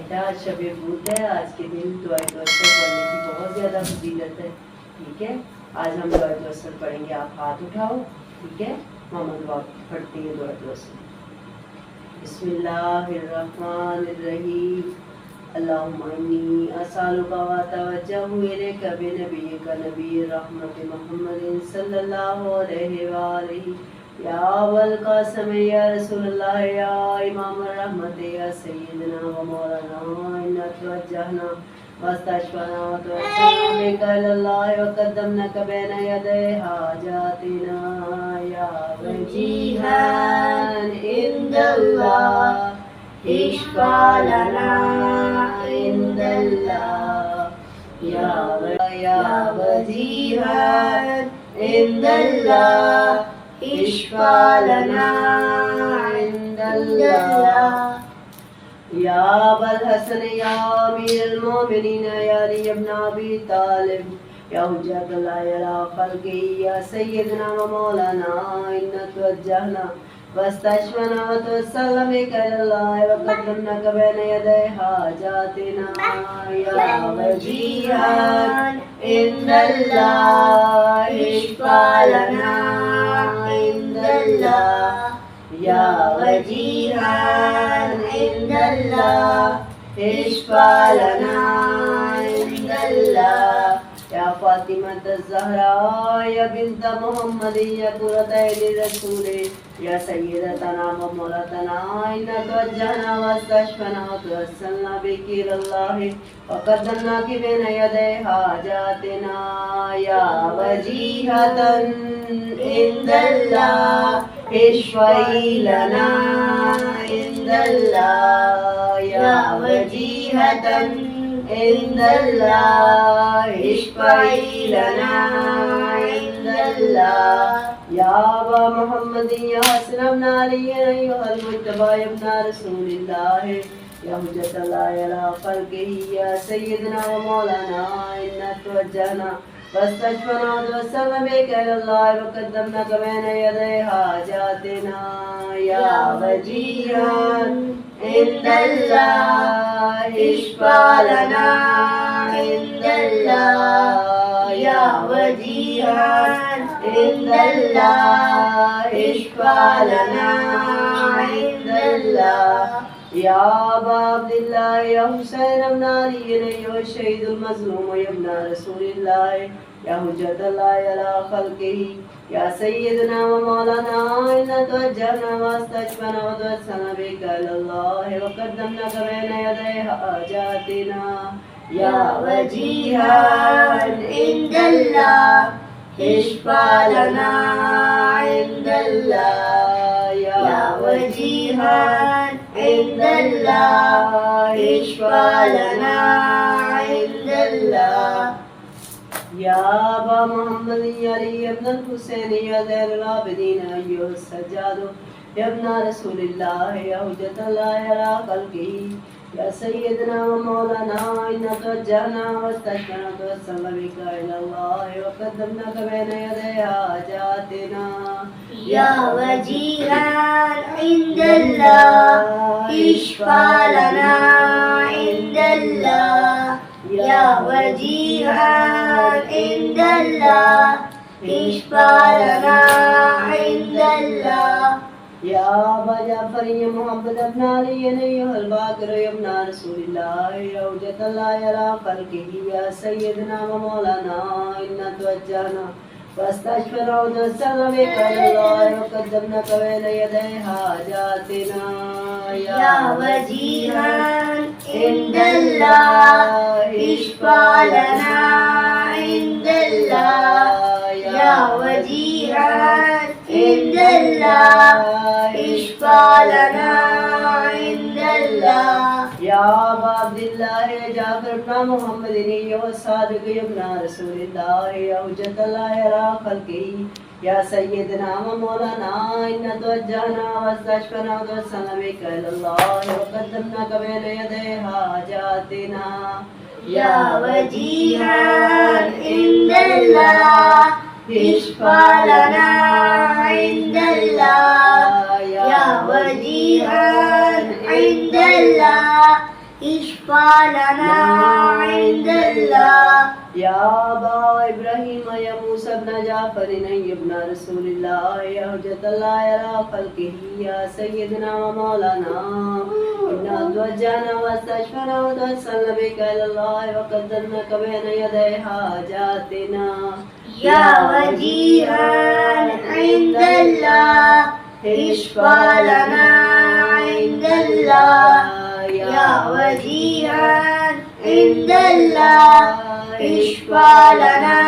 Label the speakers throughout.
Speaker 1: बेटा आज शब बूत है, आज के दिन दुआ असल पढ़ने की बहुत ज़्यादा फजीलत है। ठीक है, आज हम दुआ असल पढ़ेंगे। आप हाथ उठाओ। ठीक है, मामा दुआ पढ़ती है दुआ असल। बिस्मिल्लाहिर्रहमानिर्रहीम। अल्लाहुम्मा इन्नी असअलुका व अतवज्जहु इलैका बिनबिय्यिका नबिय्यिर रहमति मुहम्मदिन सल्लल्लाहु अलैहि व आलिहि या अबुल कासिम या रसूलल्लाह या इमाम रहमत या सय्यदना व मौलाना इन्ना तवज्जहना वस्तशफना व तवस्सलना बिका इलल्लाह व क़द्दमनाका बैना यदै हाजातिना या वजीहान इंदल्लाह इश्फा लना इंदल्लाह या वजीहान इंदल्लाह इश्फा लना इंदल्लाह या अबल हसन या अमीरुल मोमिनीन या अली इब्न अबी तालिब या हुज्जतल्लाह अला खल्क़ी या सय्यदना व मौलाना इन्ना तवज्जहना वस्तशफना व तवस्सलना बिका इलल्लाह व क़द्दमनाका बैना यदै हाजातिना या वजीहान इंदल्लाह इश्फा लना इंदल्लाह या वजीहान इंदल्लाह इश्फा लना इंदल्लाह या फातिमा ज़हरा या बिन्त मोहम्मद या कुरतैनि रसूल या सय्यदतना व मौलातना इन्ना तवज्जहना वस्तशफना व तवस्सलना बिकी इलल्लाह व क़द्दमनाकी बैना यदै हाजातिना या वजीहतन इंदल्लाह इश्फ़ई लना इंदल्लाह या वजीहतन इंदल्लाह इश्फ़ई लना इंदल्लाह या अबा मुहम्मद या हसन इब्न अली अय्युहल मुज्तबा इब्न रसूलिल्लाह या हुज्जतल्लाह अला खल्क़िही या सय्यदना व मौलाना इन्ना तवज्जहना वस्तशफना व तवस्सलना बिका इलल्लाह व क़द्दमनाका बैना यदै हाजातिना या वजीहान इंदल्लाह इश्फा लना इंदल्लाह या वजीहान इंदल्लाह इश्फा लना इंदल्लाह या अबा अब्दिल्लाह या हुसैन इब्न अली या शहीदुल मज़लूम या इब्न रसूलिल्लाह या हुज्जतल्लाह अला खल्क़िही या सय्यदना व मौलाना इन्ना तवज्जहना वस्तशफना व तवस्सलना बिका इलल्लाह व क़द्दमनाका बैना यदै हाजातिना या वजीहान इंदल्लाह इश्फा लना इंदल्लाह या वजीहान इंदल्लाह इश्फा लना इंदल्लाह या अबा मोहम्मद या अली इब्न हुसैन या ज़ैनुल आबिदीन अय्युह सज्जाद या इब्न रसूलिल्लाह या हुज्जतल्लाह अला खल्क़िही या सय्यदना व मौलाना इन्ना तवज्जहना वस्तशफना व तवस्सलना बिका इलल्लाह व क़द्दमनाका बैना यदै हाजातिना या वजीहान इंदल्लाह इश्फा लना इंदल्लाह या वजीहान इंदल्लाह इश्फा लना इंदल्लाह या अबा जाफर या मुहम्मद इब्न अली अय्युहल बाक़िर इब्न रसूलिल्लाह या हुज्जतल्लाह अला खल्क़िही या सय्यदना व मौलाना इन्ना तवज्जहना वस्तशफना व तवस्सलना बिका इलल्लाह व क़द्दमनाका बैना यदै हाजातिना या वजीहान इंदल्लाह इश्फा लना इंदल्लाह या वजीहान इंदल्लाह इश्फा लना इंदल्लाह या अबा अब्दिल्लाह जाफर इब्न मुहम्मद या सादिक इब्न रसूलिल्लाह या हुज्जतल्लाह अला खल्क़िही या सय्यदना व मौलाना इन्ना तवज्जहना वस्तशफना व तवस्सलना बिका इलल्लाह व क़द्दमनाका बैना यदै हाजातिना या वजीहान इंदल्लाह इश्फा लना इंदल्लाह या वजीहान इंदल्लाह
Speaker 2: اشفع لنا عند الله.
Speaker 1: يا أبا إبراهيم يا موسى ابن جعفر يا ابن رسول الله يا حجة الله على خلقه يا سيدنا ومولانا إنا توجهنا واستشفنا وتوسلنا بك إلى الله وقدمناك بين يدي حاجاتنا
Speaker 2: يا وجيها عند الله اشفع لنا عند الله. يا وجيها عند الله اشفع لنا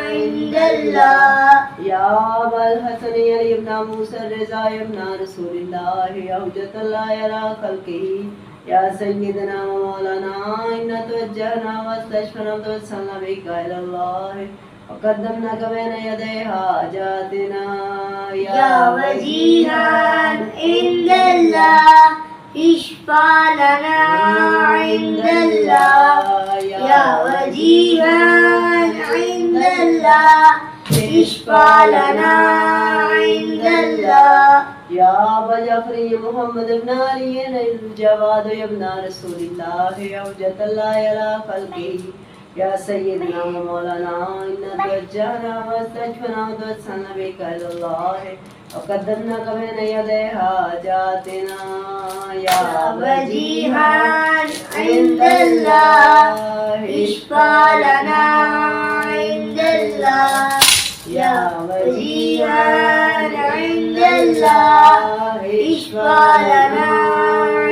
Speaker 2: عند الله.
Speaker 1: يا أبا الحسن يا ابن موسى الرضا يا ابن رسول الله يا حجة الله على خلقه يا سيدنا ومولانا إنا توجهنا واستشفنا وتوسلنا بك إلى الله وقدمناك بين يدي حاجاتنا
Speaker 2: يا وجيها عند الله اشفع لنا عند الله. يا وجيها عند الله اشفع لنا عند الله.
Speaker 1: يا أبا جعفر يا محمد بن علي الجواد يا ابن رسول الله يا حجة الله على خلقه يا سيدنا ومولانا إنا توجهنا واستشفنا وتوسلنا بك إلى الله وقدمناك بين يدي حاجاتنا
Speaker 2: يا وجيها عند الله اشفع لنا عند الله. يا وجيها عند الله اشفع لنا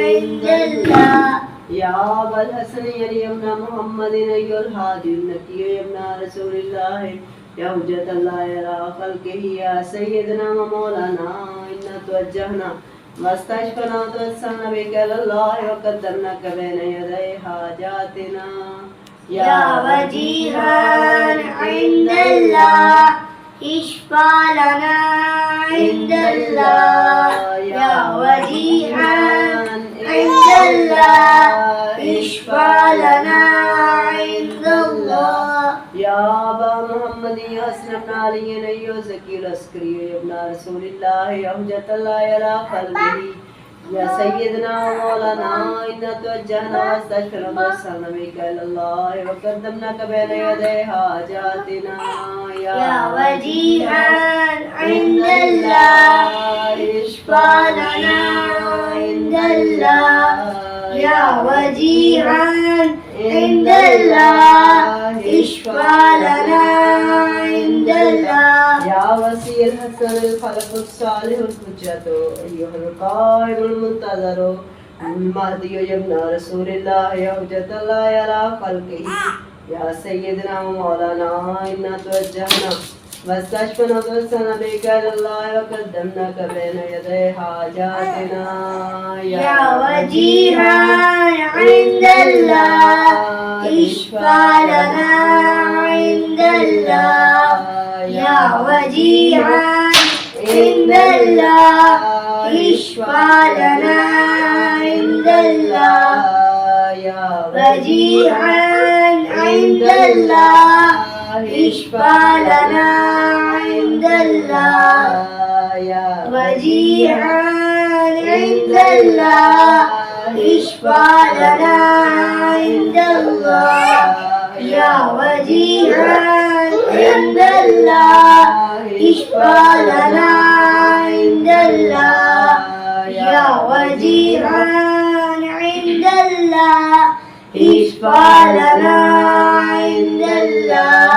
Speaker 2: عند الله.
Speaker 1: يا أبا الحسن يا ابن محمد أيها الهادي النبي يا ابن رسول الله يا حجة الله على خلقه يا سيدنا ومولانا إنا توجهنا واستشفنا وتوسلنا بك إلى الله وقدمناك بين يدي حاجاتنا
Speaker 2: يا وجيها عند الله اشفع لنا عند الله. يا وجيها عند الله اشفع لنا عند الله.
Speaker 1: يا أبا محمد يا حسن بن علي يا زكي العسكري يا ابن رسول الله يا حجة الله على خلقه يا سيدنا ومولانا إنا توجهنا واستشفنا وتوسلنا بك إلى الله وقدمناك بين يدي حاجاتنا
Speaker 2: يا وجيها عند الله اشفع لنا عند الله. يا وجيها عند الله اشفع لنا عند الله.
Speaker 1: يا وسيع الحسن الخلق الصالح الحجة أيها القائم المنتظر المهدي يا ابن رسول الله يا حجة الله على خلقه يا سيدنا ومولانا إنا توجهنا واستشفنا وتوسلنا بك إلى الله وقدمناك بين يدي حاجاتنا
Speaker 2: يا وجيها عند الله اشفع لنا عند الله. يا وجيها عند الله اشفع لنا عند الله. يا وجيها عند الله اشفع لنا عند الله. يا وجيها عند الله اشفع لنا عند الله. يا وجيها عند الله اشفع لنا عند الله. يا وجيها عند الله اشفع لنا عند الله.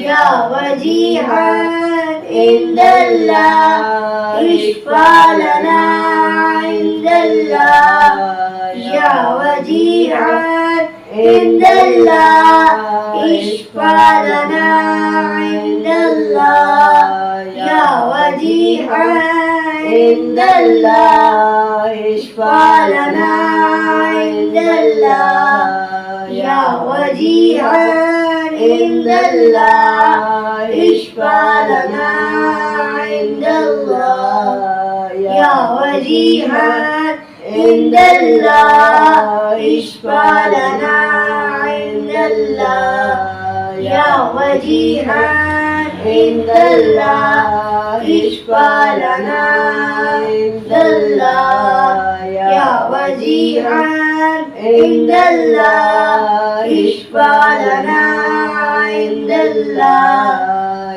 Speaker 2: يا وجيها عند الله اشفع لنا عند الله. يا وجيها عند الله اشفع لنا عند الله. يا وجيها عند الله اشفع لنا عند الله. يا وجيها عند الله اشفع لنا عند الله. يا وجيها عند الله اشفع لنا عند الله. يا وجيها عند الله اشفع لنا عند الله. يا وجيها عند الله اشفع لنا عند الله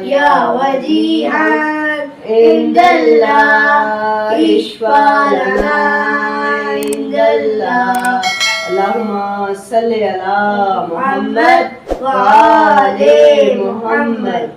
Speaker 2: يا وجيها عند الله اشفع لنا عند الله
Speaker 1: اللهم صل على محمد
Speaker 2: محمد وآل محمد